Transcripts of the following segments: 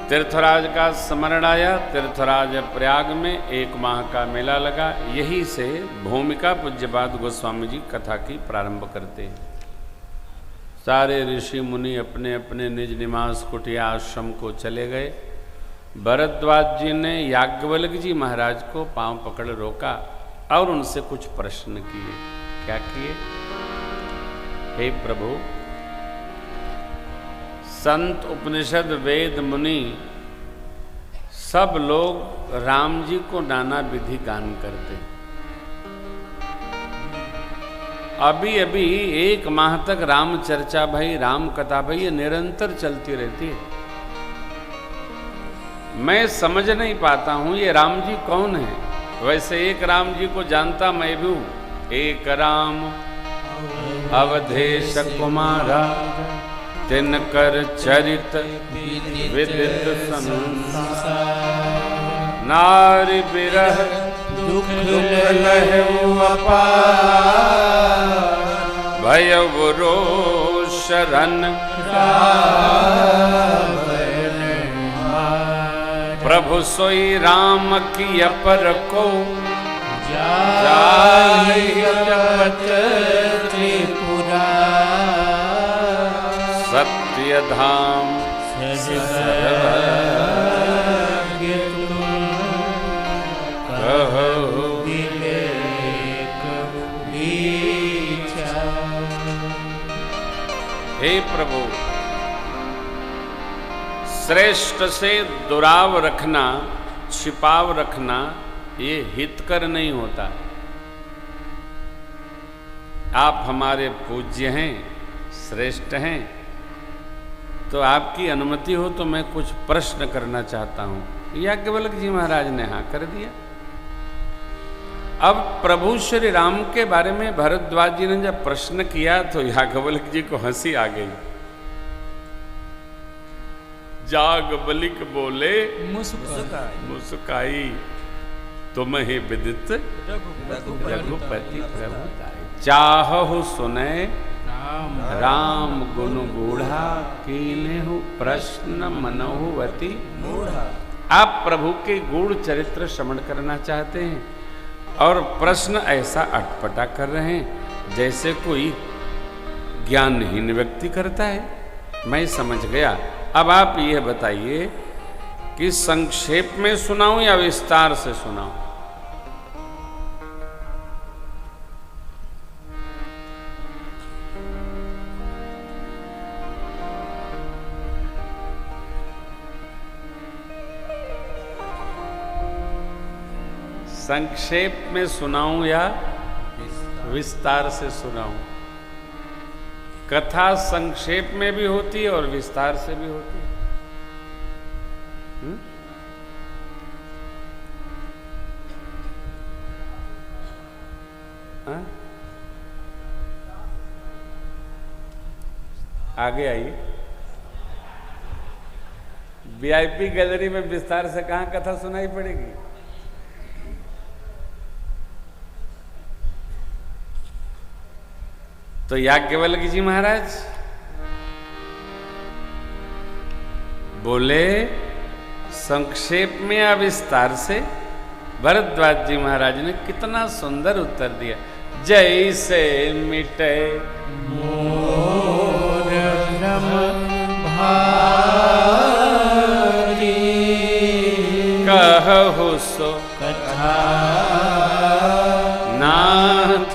तीर्थराज का स्मरण आया। तीर्थराज प्रयाग में 1 माह का मेला लगा। यही से भूमिका पूज्यपाद गोस्वामी जी कथा की प्रारंभ करते हैं। सारे ऋषि मुनि अपने अपने निज निवास कुटिया आश्रम को चले गए। भरद्वाज जी ने याज्ञवल्क्य जी महाराज को पांव पकड़ रोका और उनसे कुछ प्रश्न किए। क्या किए? हे प्रभु, संत, उपनिषद, वेद, मुनि सब लोग राम जी को नाना विधि गान करते। अभी अभी 1 माह तक राम चर्चा भई, राम कथा भई, ये निरंतर चलती रहती है। मैं समझ नहीं पाता हूं ये राम जी कौन है। वैसे एक राम जी को जानता मैं भी हूं, एक राम अवधेश कुमारा, तिनकर चरित विदित संसार, नारी बिरह दुख लहु अपार, भयउ रोष रन प्रभु सोई राम की अपर को जाय जपत त्रिपुरा, सत्य धाम हे प्रभु, श्रेष्ठ से दुराव रखना, छिपाव रखना, ये हितकर नहीं होता। आप हमारे पूज्य हैं, श्रेष्ठ हैं, तो आपकी अनुमति हो तो मैं कुछ प्रश्न करना चाहता हूं। याज्ञवल्क्य जी महाराज ने हाँ कर दिया। अब प्रभु श्री राम के बारे में भरद्वाज जी ने जब प्रश्न किया तो याज्ञवल्क्य जी को हंसी आ गई। याज्ञवल्क्य बोले मुस्काई, तुम ही विदित रघुपति प्रभुताई, चाहु सुने राम गुण गूढ़ा, कीन्हु प्रश्न मनोहवती मूढ़ा। आप प्रभु के गूढ़ चरित्र श्रवण करना चाहते हैं और प्रश्न ऐसा अटपटा कर रहे हैं जैसे कोई ज्ञानहीन व्यक्ति करता है। मैं समझ गया। अब आप यह बताइए कि संक्षेप में सुनाऊं या विस्तार से सुनाऊं? संक्षेप में सुनाऊं या विस्तार से सुनाऊं? कथा संक्षेप में भी होती है और विस्तार से भी होती है। आगे आइए। वीआईपी गैलरी में विस्तार से कहां कथा सुनाई पड़ेगी? तो याज्ञवल्क्य जी महाराज बोले संक्षेप में या विस्तार से? भरद्वाज जी महाराज ने कितना सुंदर उत्तर दिया। जैसे मिटे मोर भ्रम भारी, कहु सो कथा नाथ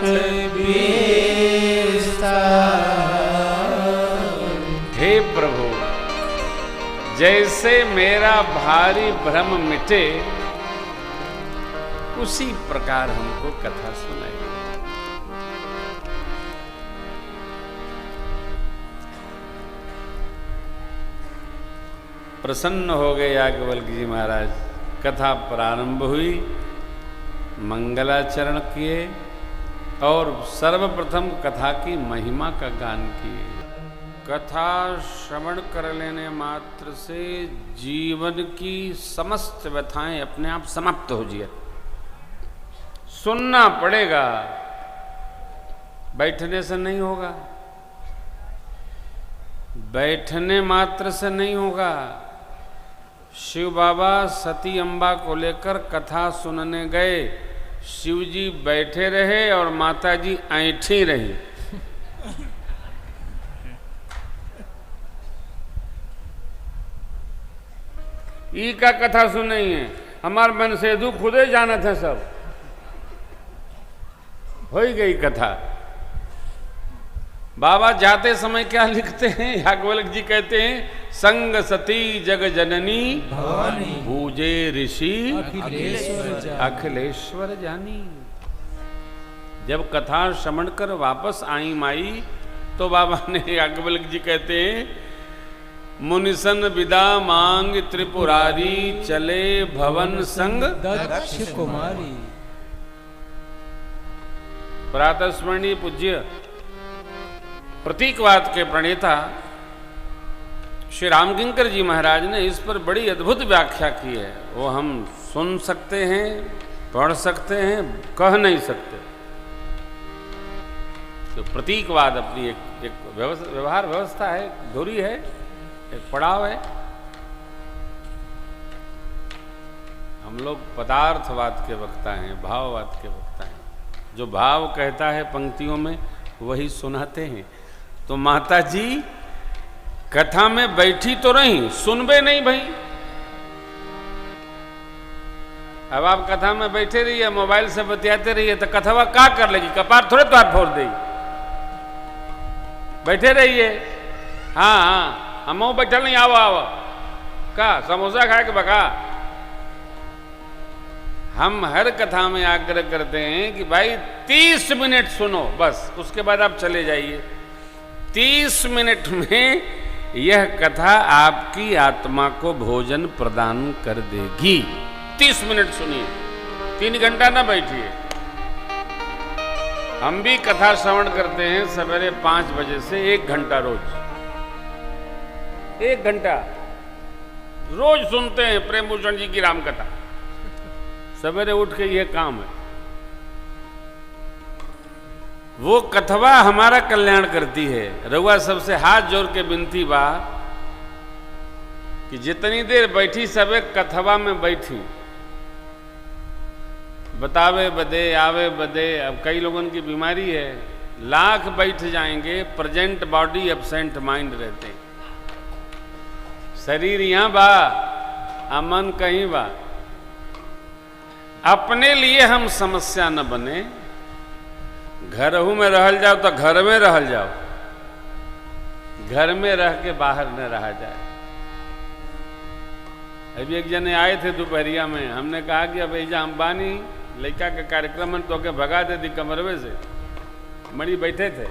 जैसे मेरा भारी भ्रम मिटे, उसी प्रकार हमको कथा सुनाई। प्रसन्न हो गए याज्ञवल्क्य जी महाराज। कथा प्रारंभ हुई, मंगलाचरण किए और सर्वप्रथम कथा की महिमा का गान किए। कथा श्रवण कर लेने मात्र से जीवन की समस्त व्यथाएं अपने आप समाप्त हो जाए। सुनना पड़ेगा, बैठने से नहीं होगा, बैठने मात्र से नहीं होगा। शिव बाबा सती अम्बा को लेकर कथा सुनने गए। शिव जी बैठे रहे और माता जी ऐंठी रही। ई का कथा सुनई है, हमार मन से दू खुदे जाना था सब। हो ही गई कथा। बाबा जाते समय क्या लिखते हैं, याज्ञवल्क्य जी कहते हैं, संग सती जग जननी भवानी पूजे ऋषि अखिलेश्वर जानी। जब कथा श्रवण कर वापस आई माई तो बाबा ने, याज्ञवल्क्य जी कहते हैं, मुनिसन विदा मांग त्रिपुरारी चले भवन संग दक्ष कुमारी। प्रातस्मरणीय पूज्य प्रतीकवाद के प्रणेता श्री रामकिंकर जी महाराज ने इस पर बड़ी अद्भुत व्याख्या की है। वो हम सुन सकते हैं, पढ़ सकते हैं, कह नहीं सकते। तो प्रतीकवाद अपनी एक व्यवहार व्यवस्था है, धुरी है, एक पड़ाव है। हम लोग पदार्थवाद के वक्ता हैं, भाववाद के वक्ता हैं। जो भाव कहता है पंक्तियों में वही सुनाते हैं। तो माता जी कथा में बैठी तो रही, सुनबे नहीं भाई। अब आप कथा में बैठे रहिए, मोबाइल से बतियाते रहिए तो कथवा का कर लेगी, कपार थोड़े तो फोड़ देगी। बैठे रहिए। हाँ हाँ, हम बैठल नहीं, आओ आओ का समोसा खाए के बका। हम हर कथा में आग्रह करते हैं कि भाई 30 मिनट सुनो बस, उसके बाद आप चले जाइए। 30 मिनट में यह कथा आपकी आत्मा को भोजन प्रदान कर देगी। 30 मिनट सुनिए, 3 घंटा ना बैठिए। हम भी कथा श्रवण करते हैं सवेरे 5 बजे से 1 घंटा रोज। 1 घंटा रोज सुनते हैं प्रेम भूषण जी की राम कथा। सवेरे उठ के यह काम है। वो कथवा हमारा कल्याण करती है। रउआ सबसे हाथ जोड़ के विनती बा कि जितनी देर बैठी सबे कथवा में बैठी, बतावे बदे आवे बदे। अब कई लोगों की बीमारी है, लाख बैठ जाएंगे, प्रेजेंट बॉडी एब्सेंट माइंड रहते। शरीर यहां बा, मन कहीं बा। अपने लिए हम समस्या न बने। घरहू में रहल जाओ तो घर में रहल जाओ, घर में रह के बाहर न रहा जाए। अभी एक जने आए थे दोपहरिया में, हमने कहा कि अब ऐजा अंबानी लड़का के कार्यक्रम में तो के भगा दे दी कमरवे से। मणि बैठे थे।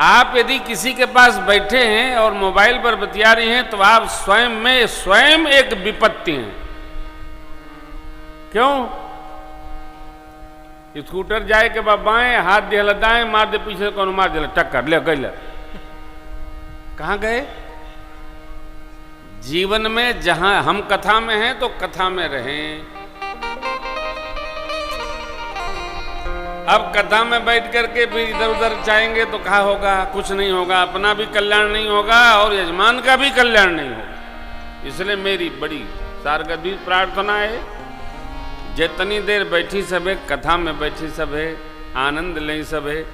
आप यदि किसी के पास बैठे हैं और मोबाइल पर बतिया रही हैं तो आप स्वयं एक विपत्ति हैं। क्यों? स्कूटर जाए के बाद बाएं हाथ दिहला दाएं, मार दे पीछे कौन मार दिला, टक्कर ले गई। कहां गए? जीवन में जहां हम कथा में हैं तो कथा में रहें। अब कथा में बैठ करके फिर इधर उधर जाएंगे तो क्या होगा? कुछ नहीं होगा। अपना भी कल्याण नहीं होगा और यजमान का भी कल्याण नहीं होगा। इसलिए मेरी बड़ी सारगर्भित प्रार्थना है, जितनी देर बैठी सबे कथा में बैठी सबे आनंद लें सबे।